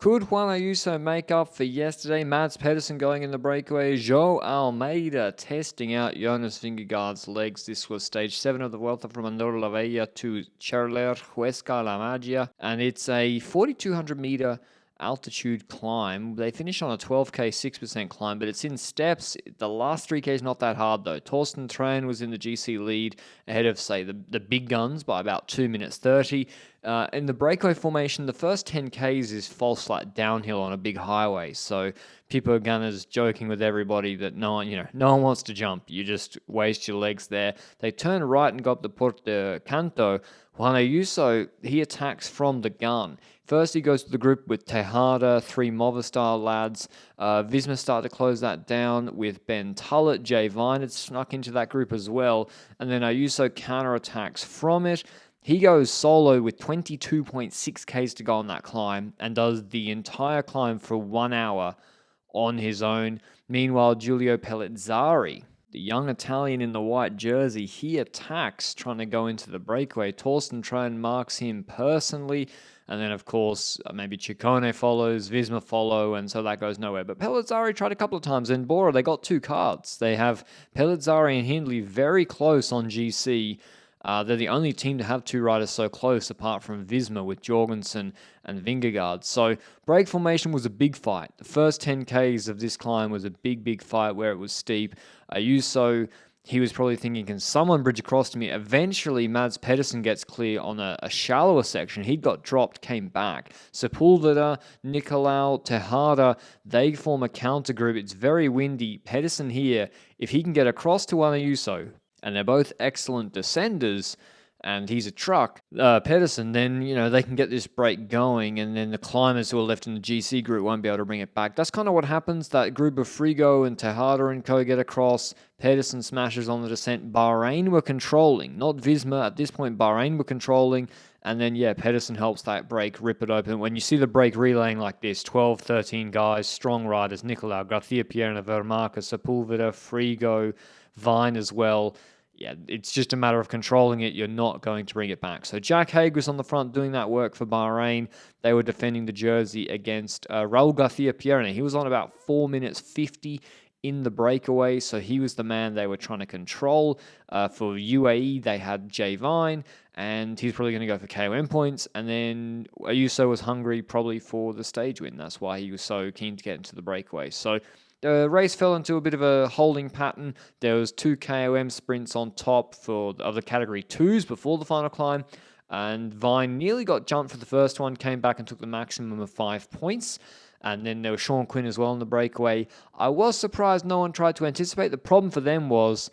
Could Juan Ayuso make up for yesterday? Mads Pedersen going in the breakaway. João Almeida testing out Jonas Vingegaard's legs. This was stage 7 of the Vuelta from Andorra la Vella to Charler Huesca La Magia. And it's a 4,200 meter altitude climb. They finish on a 12k 6% climb, but it's in steps. The last 3k is not that hard though. Torsten Tran was in the GC lead ahead of, say, the big guns by about 2 minutes 30. In the breakaway formation, the first 10Ks is false flat downhill on a big highway. So people are gunners joking with everybody that no one wants to jump. You just waste your legs there. They turn right and go up the Porto Canto. Juan Ayuso, he attacks from the gun. First, he goes to the group with Tejada, 3 Movistar lads. Visma start to close that down with Ben Tullett. Jay Vine had snuck into that group as well. And then Ayuso counterattacks from it. He goes solo with 22.6 Ks to go on that climb and does the entire climb for 1 hour on his own. Meanwhile, Giulio Pellizzari, the young Italian in the white jersey, he attacks trying to go into the breakaway. Torsten Tran marks him personally. And then, of course, maybe Ciccone follows, Visma follow, and so that goes nowhere. But Pellizzari tried a couple of times. In Bora, they got 2 cards. They have Pellizzari and Hindley very close on GC. They're the only team to have 2 riders so close, apart from Visma with Jorgensen and Vingegaard. So break formation was a big fight. The first 10Ks of this climb was a big fight where it was steep. Ayuso, he was probably thinking, can someone bridge across to me? Eventually, Mads Pedersen gets clear on a shallower section. He got dropped, came back. Sepulveda, Nicolau, Tejada, they form a counter group. It's very windy. Pedersen here, if he can get across to Juan Ayuso, and they're both excellent descenders, and he's a truck, Pedersen, then, they can get this break going, and then the climbers who are left in the GC group won't be able to bring it back. That's kind of what happens. That group of Frigo and Tejada and co get across. Pedersen smashes on the descent. Bahrain were controlling, not Visma. At this point, Bahrain were controlling, and then, Pedersen helps that break rip it open. When you see the break relaying like this, 12, 13 guys, strong riders, Nicolau, Garcia-Pierna, Vermarca, Sepulveda, Frigo, Vine as well. Yeah, it's just a matter of controlling it. You're not going to bring it back. So Jack Haig was on the front doing that work for Bahrain. They were defending the jersey against Raul Garcia-Pierna. He was on about 4 minutes 50 in the breakaway, so he was the man they were trying to control. For UAE, they had Jay Vine, and he's probably going to go for KOM points. And then Ayuso was hungry probably for the stage win. That's why he was so keen to get into the breakaway. So the race fell into a bit of a holding pattern. There was 2 KOM sprints on top of the category 2s before the final climb, and Vine nearly got jumped for the first one, came back and took the maximum of 5 points. And then there was Sean Quinn as well in the breakaway. I was surprised no one tried to anticipate. The problem for them was,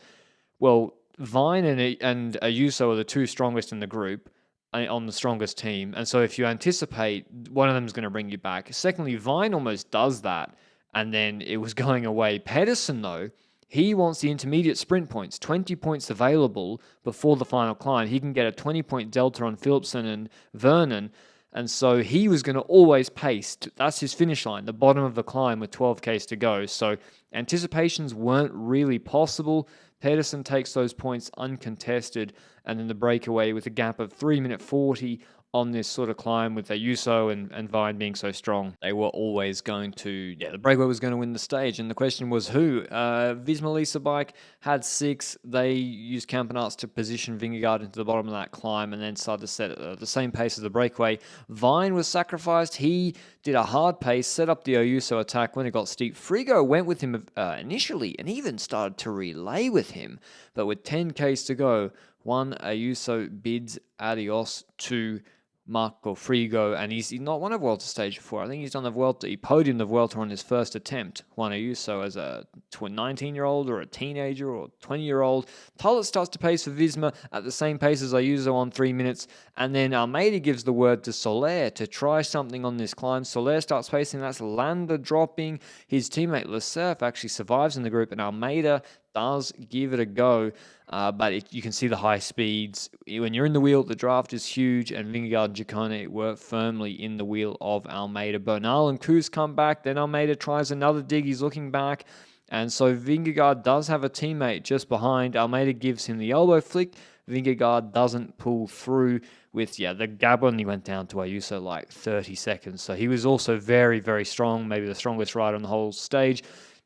Vine and Ayuso are the 2 strongest in the group on the strongest team. And so if you anticipate, one of them is going to bring you back. Secondly, Vine almost does that, and then it was going away. Pedersen, though, he wants the intermediate sprint points, 20 points available before the final climb. He can get a 20-point delta on Philipsen and Vernon, and so he was going to always pace. That's his finish line, the bottom of the climb with 12Ks to go. So anticipations weren't really possible. Pedersen takes those points uncontested, and then the breakaway with a gap of 3 minute 40 on this sort of climb with Ayuso and Vine being so strong. They were always going to, the breakaway was going to win the stage. And the question was who? Visma Lease bike had 6. They used Campenaerts to position Vingegaard into the bottom of that climb and then started to set at the same pace as the breakaway. Vine was sacrificed. He did a hard pace, set up the Ayuso attack when it got steep. Frigo went with him initially and even started to relay with him. But with 10Ks to go, Juan Ayuso bids adios to Marco Frigo, and he's not won a Vuelta stage before. I think he's done the Vuelta. He podiumed the Vuelta on his first attempt. Juan Ayuso as a 19-year-old or a teenager or 20-year-old. Tullett starts to pace for Visma at the same pace as Ayuso on 3 minutes, and then Almeida gives the word to Soler to try something on this climb. Soler starts pacing. That's Landa dropping. His teammate Lecerf actually survives in the group, and Almeida does give it a go, but you can see the high speeds. When you're in the wheel, the draft is huge, and Vingegaard and Ciccone were firmly in the wheel of Almeida. Bernal and Kuss come back, then Almeida tries another dig, he's looking back, and so Vingegaard does have a teammate just behind. Almeida gives him the elbow flick. Vingegaard doesn't pull through with, the gap only went down to Ayuso like 30 seconds. So he was also very, very strong, maybe the strongest rider on the whole stage.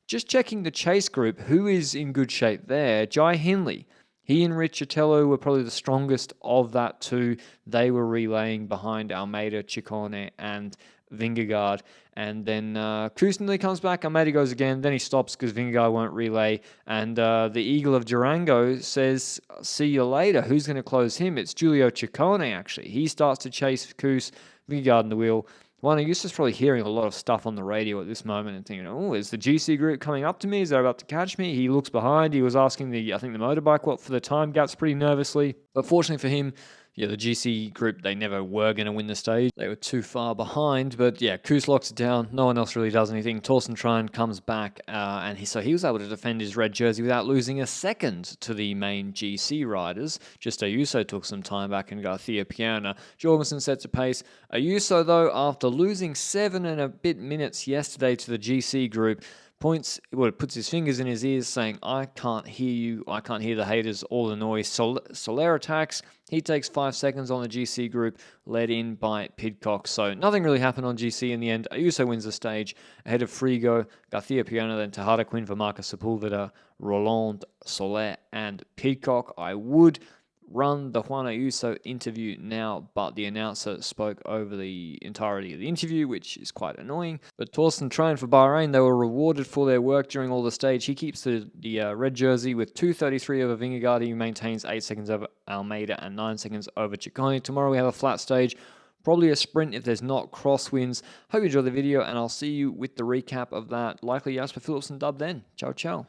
Just checking the chase group, who is in good shape there? Jai Hindley. He and Riccitello were probably the strongest of that two. They were relaying behind Almeida, Ciccone, and Vingegaard. And then Kuss nearly comes back. Almeida goes again. Then he stops because Vingegaard won't relay. And the Eagle of Durango says, see you later. Who's going to close him? It's Giulio Ciccone, actually. He starts to chase Kuss, Vingegaard in the wheel. One, Eustace probably hearing a lot of stuff on the radio at this moment and thinking, oh, is the GC group coming up to me? Is they about to catch me? He looks behind. He was asking the motorbike what for the time gaps pretty nervously. But fortunately for him, the GC group, they never were going to win the stage. They were too far behind. But Kuss locks it down. No one else really does anything. Torsten Trine comes back, and he was able to defend his red jersey without losing a second to the main GC riders. Just Ayuso took some time back, and Garcia Piana. Jorgensen sets a pace. Ayuso, though, after losing 7 and a bit minutes yesterday to the GC group, puts his fingers in his ears saying, I can't hear you, I can't hear the haters, all the noise. Soler attacks, he takes 5 seconds on the GC group, led in by Pidcock. So nothing really happened on GC in the end. Ayuso wins the stage ahead of Frigo, Garcia Piana, then Tejada Quinn for Marcus Sepulveda, Roland, Soler, and Pidcock. I would run the Juan Ayuso interview now, but the announcer spoke over the entirety of the interview, which is quite annoying. But Torsten Trine for Bahrain, they were rewarded for their work during all the stage. He keeps the red jersey with 2:33 over Vingegaard. He maintains 8 seconds over Almeida and 9 seconds over Ciccone. Tomorrow we have a flat stage, probably a sprint if there's not crosswinds. Hope you enjoyed the video, and I'll see you with the recap of that. Likely Jasper Philipsen dub then. Ciao, ciao.